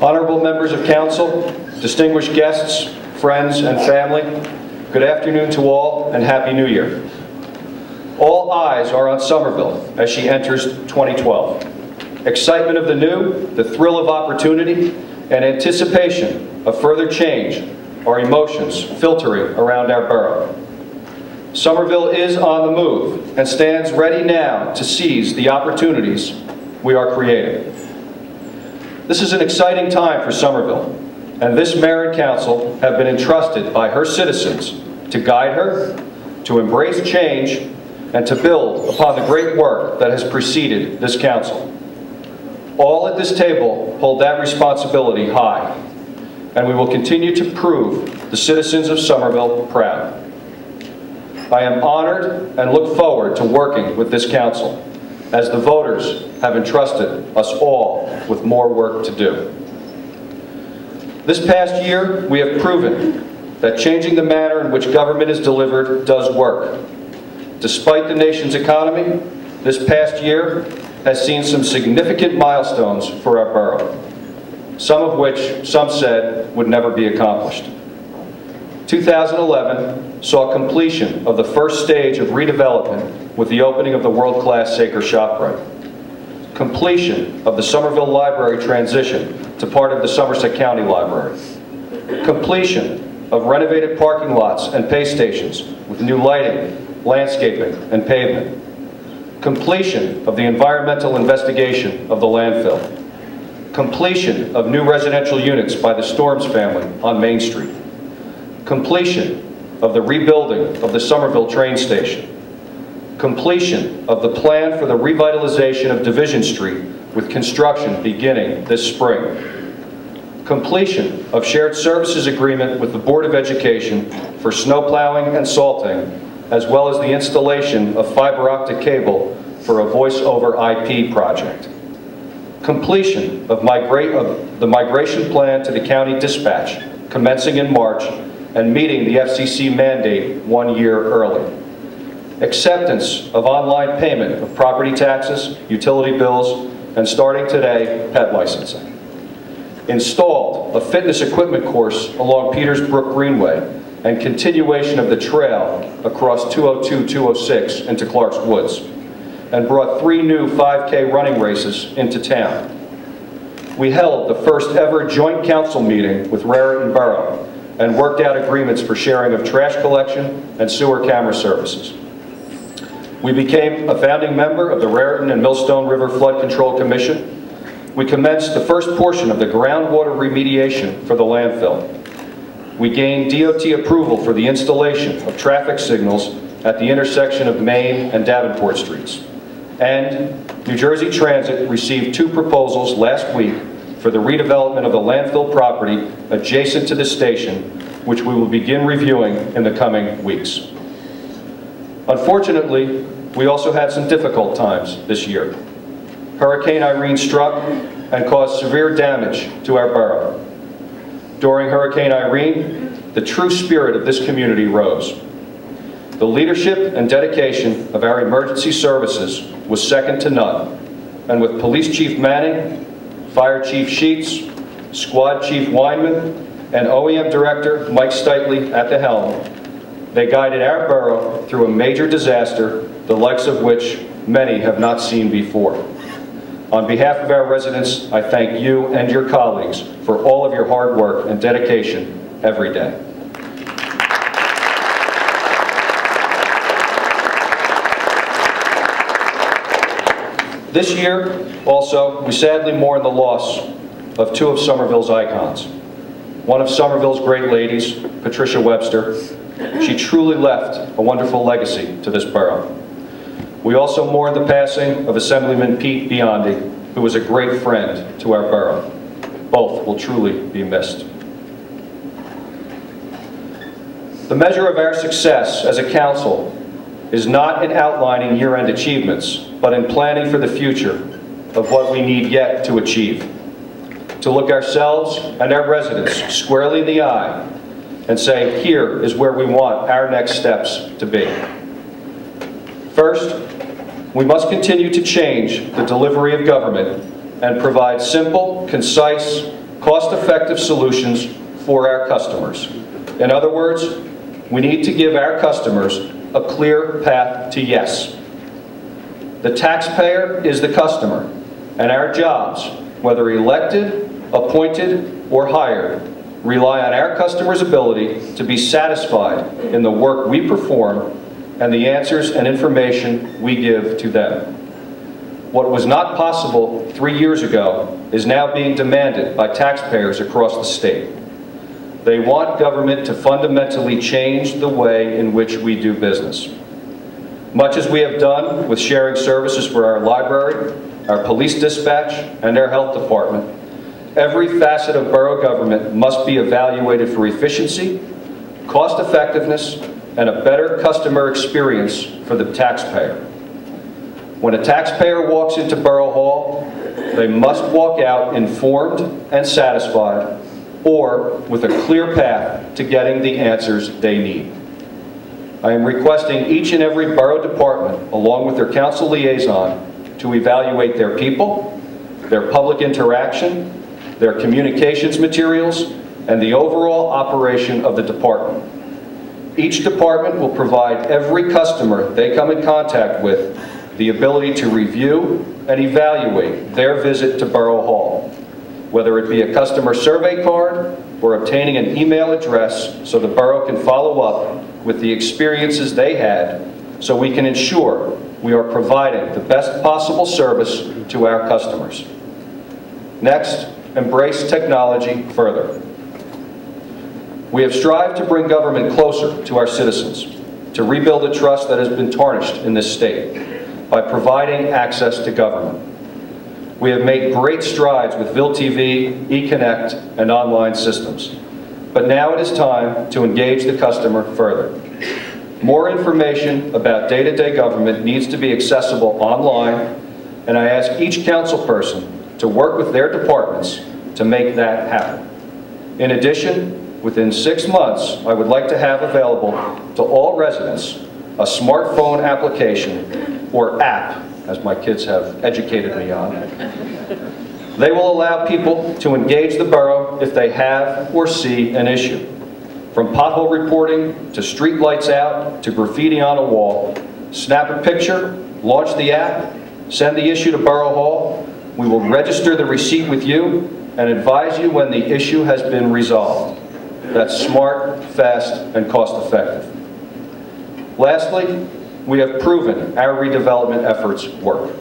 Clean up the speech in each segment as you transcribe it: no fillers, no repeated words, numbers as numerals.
Honorable members of council, distinguished guests, friends, and family, good afternoon to all and Happy New Year. All eyes are on Somerville as she enters 2012. Excitement of the new, the thrill of opportunity, and anticipation of further change are emotions filtering around our borough. Somerville is on the move and stands ready now to seize the opportunities we are creating. This is an exciting time for Somerville, and this mayor and council have been entrusted by her citizens to guide her, to embrace change, and to build upon the great work that has preceded this council. All at this table hold that responsibility high, and we will continue to prove the citizens of Somerville proud. I am honored and look forward to working with this council, as the voters have entrusted us all with more work to do. This past year, we have proven that changing the manner in which government is delivered does work. Despite the nation's economy, this past year has seen some significant milestones for our borough, some of which some said would never be accomplished. 2011 saw completion of the first stage of redevelopment with the opening of the world-class Saker ShopRite. Completion of the Somerville Library transition to part of the Somerset County Library. Completion of renovated parking lots and pay stations with new lighting, landscaping, and pavement. Completion of the environmental investigation of the landfill. Completion of new residential units by the Storms family on Main Street. Completion of the rebuilding of the Somerville train station. Completion of the plan for the revitalization of Division Street with construction beginning this spring. Completion of shared services agreement with the Board of Education for snow plowing and salting, as well as the installation of fiber optic cable for a voice-over IP project. Completion of the migration plan to the county dispatch, commencing in March and meeting the FCC mandate 1 year early. Acceptance of online payment of property taxes, utility bills, and starting today, pet licensing. Installed a fitness equipment course along Petersbrook Greenway and continuation of the trail across 202-206 into Clark's Woods, and brought 3 new 5K running races into town. We held the first ever joint council meeting with Raritan Borough and worked out agreements for sharing of trash collection and sewer camera services. We became a founding member of the Raritan and Millstone River Flood Control Commission. We commenced the first portion of the groundwater remediation for the landfill. We gained DOT approval for the installation of traffic signals at the intersection of Main and Davenport Streets. And New Jersey Transit received 2 proposals last week for the redevelopment of the landfill property adjacent to the station, which we will begin reviewing in the coming weeks. Unfortunately, we also had some difficult times this year. Hurricane Irene struck and caused severe damage to our borough. During Hurricane Irene, the true spirit of this community rose. The leadership and dedication of our emergency services was second to none, and with Police Chief Manning, Fire Chief Sheets, Squad Chief Weinman, and OEM Director Mike Steitley at the helm, they guided our borough through a major disaster, the likes of which many have not seen before. On behalf of our residents, I thank you and your colleagues for all of your hard work and dedication every day. This year, also, we sadly mourn the loss of 2 of Somerville's icons. One of Somerville's great ladies, Patricia Webster. She truly left a wonderful legacy to this borough. We also mourn the passing of Assemblyman Pete Biondi, who was a great friend to our borough. Both will truly be missed. The measure of our success as a council is not in outlining year-end achievements, but in planning for the future of what we need yet to achieve. To look ourselves and our residents squarely in the eye and say, here is where we want our next steps to be. First, we must continue to change the delivery of government and provide simple, concise, cost-effective solutions for our customers. In other words, we need to give our customers a clear path to yes. The taxpayer is the customer, and our jobs, whether elected, appointed, or hired, rely on our customers' ability to be satisfied in the work we perform and the answers and information we give to them. What was not possible 3 years ago is now being demanded by taxpayers across the state. They want government to fundamentally change the way in which we do business. Much as we have done with sharing services for our library, our police dispatch, and our health department, every facet of borough government must be evaluated for efficiency, cost effectiveness, and a better customer experience for the taxpayer. When a taxpayer walks into Borough Hall, they must walk out informed and satisfied, or with a clear path to getting the answers they need. I am requesting each and every borough department, along with their council liaison, to evaluate their people, their public interaction, their communications materials, and the overall operation of the department. Each department will provide every customer they come in contact with the ability to review and evaluate their visit to Borough Hall, whether it be a customer survey card or obtaining an email address so the borough can follow up with the experiences they had, so we can ensure we are providing the best possible service to our customers. Next, embrace technology further. We have strived to bring government closer to our citizens, to rebuild the trust that has been tarnished in this state by providing access to government. We have made great strides with VILLEtv, eConnect, and online systems. But now it is time to engage the customer further. More information about day-to-day government needs to be accessible online, and I ask each council person to work with their departments to make that happen. In addition, within 6 months, I would like to have available to all residents a smartphone application, or app, as my kids have educated me on. They will allow people to engage the borough if they have or see an issue. From pothole reporting, to street lights out, to graffiti on a wall. Snap a picture, launch the app, send the issue to Borough Hall. We will register the receipt with you and advise you when the issue has been resolved. That's smart, fast, and cost-effective. Lastly, we have proven our redevelopment efforts work.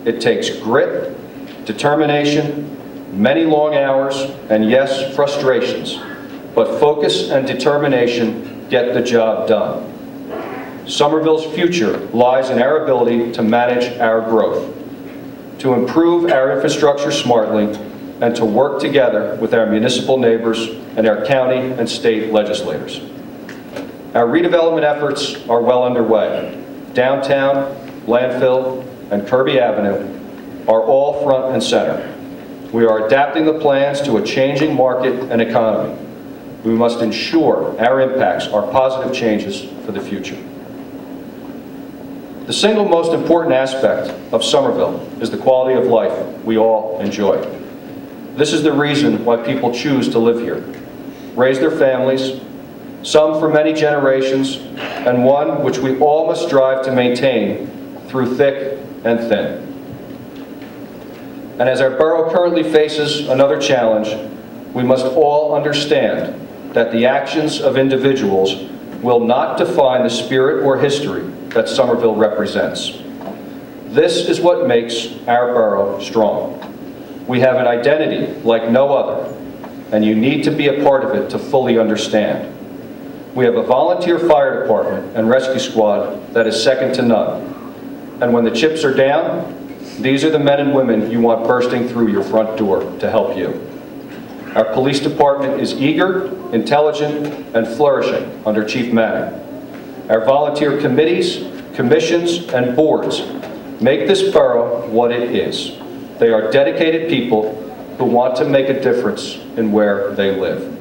It takes grit, determination, many long hours, and yes, frustrations, but focus and determination get the job done. Somerville's future lies in our ability to manage our growth, to improve our infrastructure smartly, and to work together with our municipal neighbors and our county and state legislators. Our redevelopment efforts are well underway. Downtown, Landfill, and Kirby Avenue are all front and center. We are adapting the plans to a changing market and economy. We must ensure our impacts are positive changes for the future. The single most important aspect of Somerville is the quality of life we all enjoy. This is the reason why people choose to live here, raise their families, some for many generations, and one which we all must strive to maintain through thick and thin. And as our borough currently faces another challenge, we must all understand that the actions of individuals will not define the spirit or history that Somerville represents. This is what makes our borough strong. We have an identity like no other, and you need to be a part of it to fully understand. We have a volunteer fire department and rescue squad that is second to none. And when the chips are down, these are the men and women you want bursting through your front door to help you. Our police department is eager, intelligent, and flourishing under Chief Manning. Our volunteer committees, commissions, and boards make this borough what it is. They are dedicated people who want to make a difference in where they live.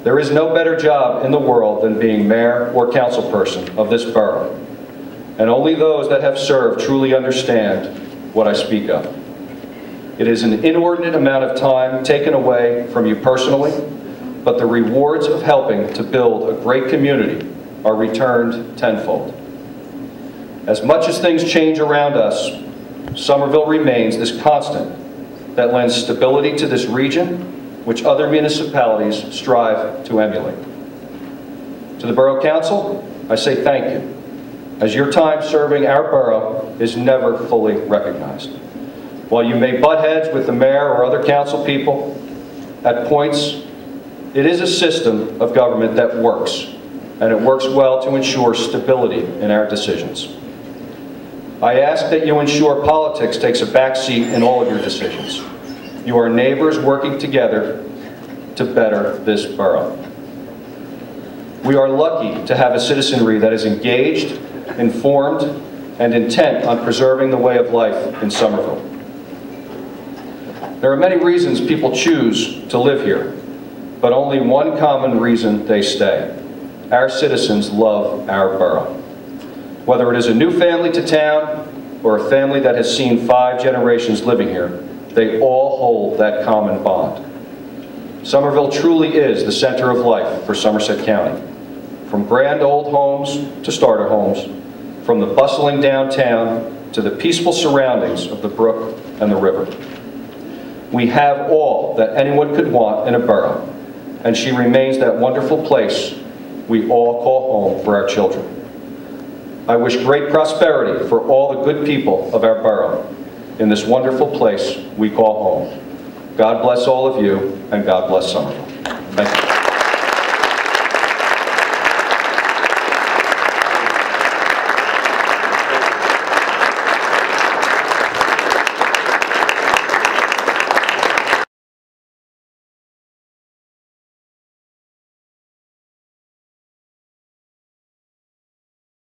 There is no better job in the world than being mayor or councilperson of this borough, and only those that have served truly understand what I speak of. It is an inordinate amount of time taken away from you personally, but the rewards of helping to build a great community are returned tenfold. As much as things change around us, Somerville remains this constant that lends stability to this region, which other municipalities strive to emulate. To the Borough Council, I say thank you, as your time serving our borough is never fully recognized. While you may butt heads with the mayor or other council people, at points, it is a system of government that works, and it works well to ensure stability in our decisions. I ask that you ensure politics takes a back seat in all of your decisions. You are neighbors working together to better this borough. We are lucky to have a citizenry that is engaged, informed, and intent on preserving the way of life in Somerville. There are many reasons people choose to live here, but only one common reason they stay. Our citizens love our borough. Whether it is a new family to town or a family that has seen 5 generations living here, they all hold that common bond. Somerville truly is the center of life for Somerset County. From grand old homes to starter homes, from the bustling downtown to the peaceful surroundings of the brook and the river. We have all that anyone could want in a borough, and she remains that wonderful place we all call home for our children. I wish great prosperity for all the good people of our borough in this wonderful place we call home. God bless all of you, and God bless Somerville. Thank you.